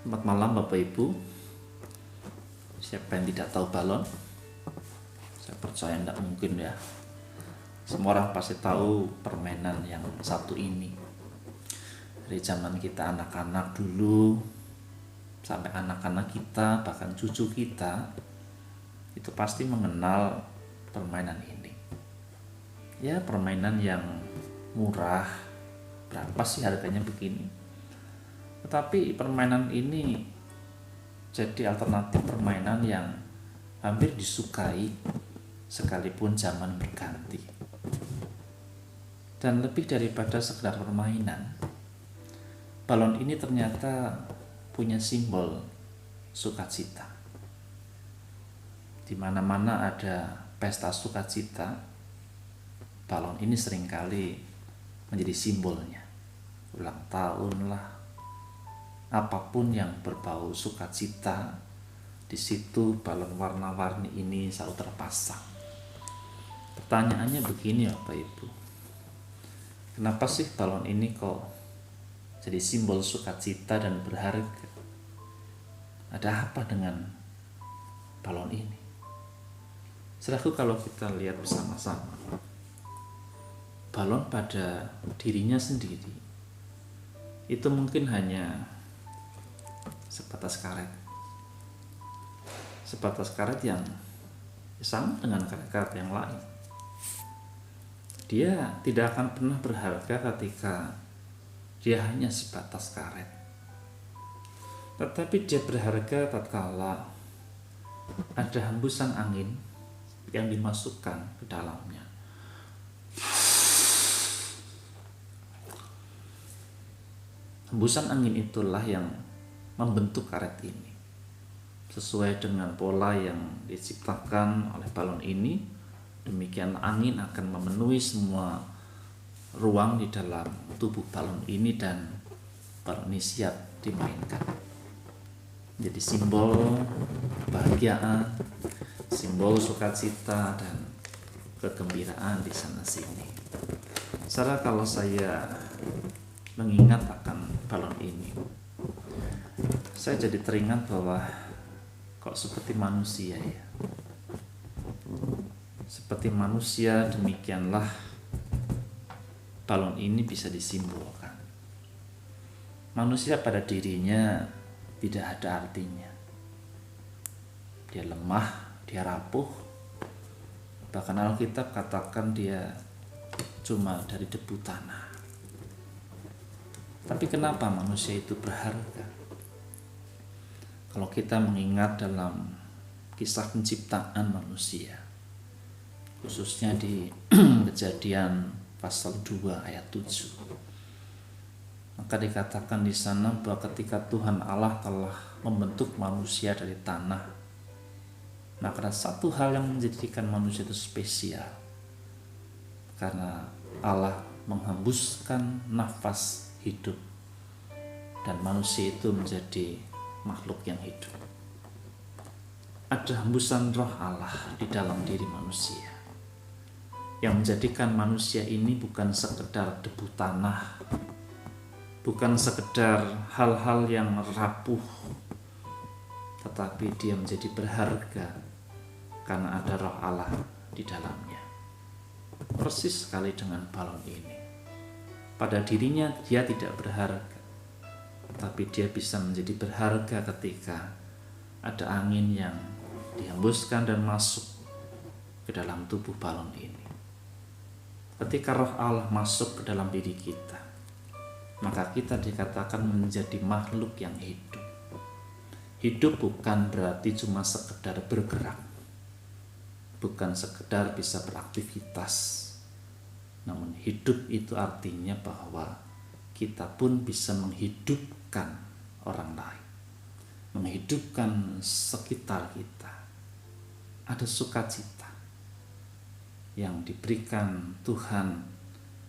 Selamat malam Bapak Ibu. Siapa yang tidak tahu balon? Saya percaya tidak mungkin ya. Semua orang pasti tahu permainan yang satu ini. Dari zaman kita anak-anak dulu sampai anak-anak kita, bahkan cucu kita, itu pasti mengenal permainan ini. Ya, permainan yang murah. Berapa sih harganya begini? Tetapi permainan ini jadi alternatif permainan yang hampir disukai sekalipun zaman berganti. Dan lebih daripada sekedar permainan, balon ini ternyata punya simbol sukacita. Di mana-mana ada pesta sukacita, balon ini seringkali menjadi simbolnya. Ulang tahun lah, apapun yang berbau sukacita, di situ balon warna-warni ini selalu terpasang. Pertanyaannya begini Bapak Ibu, kenapa sih balon ini kok jadi simbol sukacita dan berharga? Ada apa dengan balon ini? Saudaraku, kalau kita lihat bersama-sama, balon pada dirinya sendiri itu mungkin hanya sebatas karet yang sama dengan karet-karet yang lain. Dia tidak akan pernah berharga ketika dia hanya sebatas karet, tetapi dia berharga tatkala ada hembusan angin yang dimasukkan ke dalamnya. Hembusan angin itulah yang membentuk karet ini sesuai dengan pola yang diciptakan oleh balon ini. Demikian angin akan memenuhi semua ruang di dalam tubuh balon ini dan balon ini siap dimainkan. Jadi simbol kebahagiaan, simbol sukacita dan kegembiraan di sana sini. Saudara, kalau saya mengingat akan balon ini, saya jadi teringat bahwa kok seperti manusia ya. Seperti manusia, demikianlah balon ini bisa disimbolkan. Manusia pada dirinya tidak ada artinya. Dia lemah, dia rapuh. Bahkan Alkitab katakan dia cuma dari debu tanah. Tapi kenapa manusia itu berharga? Kalau kita mengingat dalam kisah penciptaan manusia, khususnya di Kejadian pasal 2 ayat 7, maka dikatakan di sana bahwa ketika Tuhan Allah telah membentuk manusia dari tanah, maka ada satu hal yang menjadikan manusia itu spesial, karena Allah menghembuskan nafas hidup dan manusia itu menjadi makhluk yang hidup. Ada hembusan roh Allah di dalam diri manusia yang menjadikan manusia ini bukan sekedar debu tanah, bukan sekedar hal-hal yang rapuh, tetapi dia menjadi berharga karena ada roh Allah di dalamnya. Persis sekali dengan balon ini. Pada dirinya dia tidak berharga, tapi dia bisa menjadi berharga ketika ada angin yang dihembuskan dan masuk ke dalam tubuh balon ini. Ketika roh Allah masuk ke dalam diri kita, maka kita dikatakan menjadi makhluk yang hidup. Hidup bukan berarti cuma sekedar bergerak, bukan sekedar bisa beraktivitas, namun hidup itu artinya bahwa kita pun bisa menghidupkan orang lain, menghidupkan sekitar kita. Ada sukacita yang diberikan Tuhan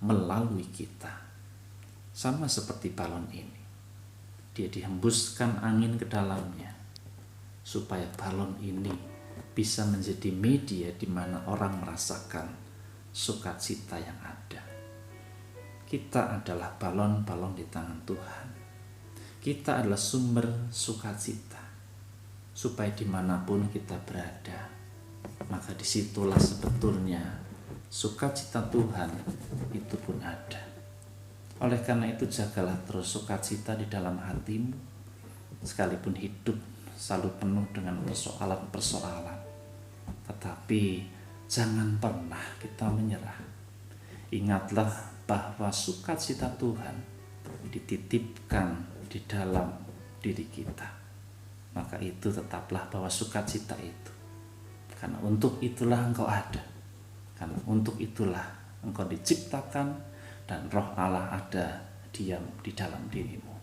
melalui kita. Sama seperti balon ini, dia dihembuskan angin ke dalamnya supaya balon ini bisa menjadi media di mana orang merasakan sukacita yang ada. Kita adalah balon-balon di tangan Tuhan. kita adalah sumber sukacita, supaya dimanapun kita berada, maka disitulah sebetulnya sukacita Tuhan itu pun ada. Oleh karena itu jagalah terus sukacita di dalam hatimu, sekalipun hidup selalu penuh dengan persoalan-persoalan. Tetapi jangan pernah kita menyerah. Ingatlah bahwa sukacita Tuhan dititipkan di dalam diri kita. Maka itu tetaplah bahwa sukacita itu, karena untuk itulah engkau ada, karena untuk itulah engkau diciptakan, dan roh Allah ada diam di dalam dirimu.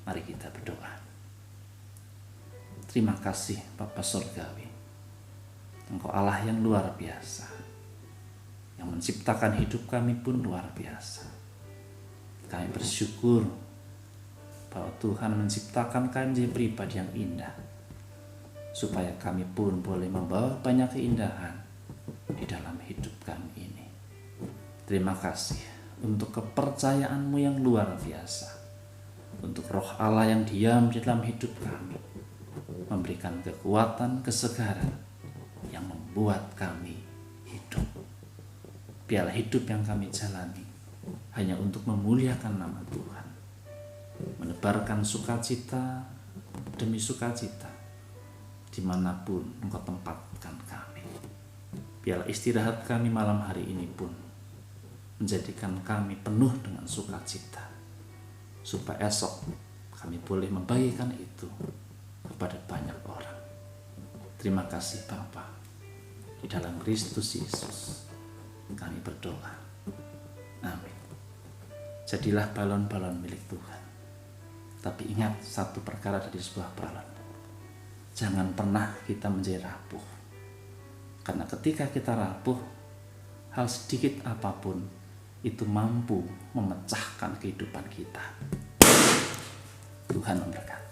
Mari kita berdoa. Terima kasih Bapa Surgawi, Engkau Allah yang luar biasa, yang menciptakan hidup kami pun luar biasa. Kami bersyukur bahwa Tuhan menciptakan kami menjadi pribadi yang indah, supaya kami pun boleh membawa banyak keindahan di dalam hidup kami ini. Terima kasih untuk kepercayaanmu yang luar biasa, untuk roh Allah yang diam di dalam hidup kami, memberikan kekuatan, kesegaran yang membuat kami hidup. Biarlah hidup yang kami jalani hanya untuk memuliakan nama Tuhan, menebarkan sukacita demi sukacita dimanapun Engkau tempatkan kami. Biarlah istirahat kami malam hari ini pun menjadikan kami penuh dengan sukacita, supaya esok kami boleh membagikan itu kepada banyak orang. Terima kasih Bapa, di dalam Kristus Yesus kami berdoa. Amin. Jadilah balon-balon milik Tuhan. Tapi ingat satu perkara dari sebuah balon. Jangan pernah kita menjadi rapuh. Karena ketika kita rapuh, hal sedikit apapun itu mampu memecahkan kehidupan kita. Tuhan memberkati.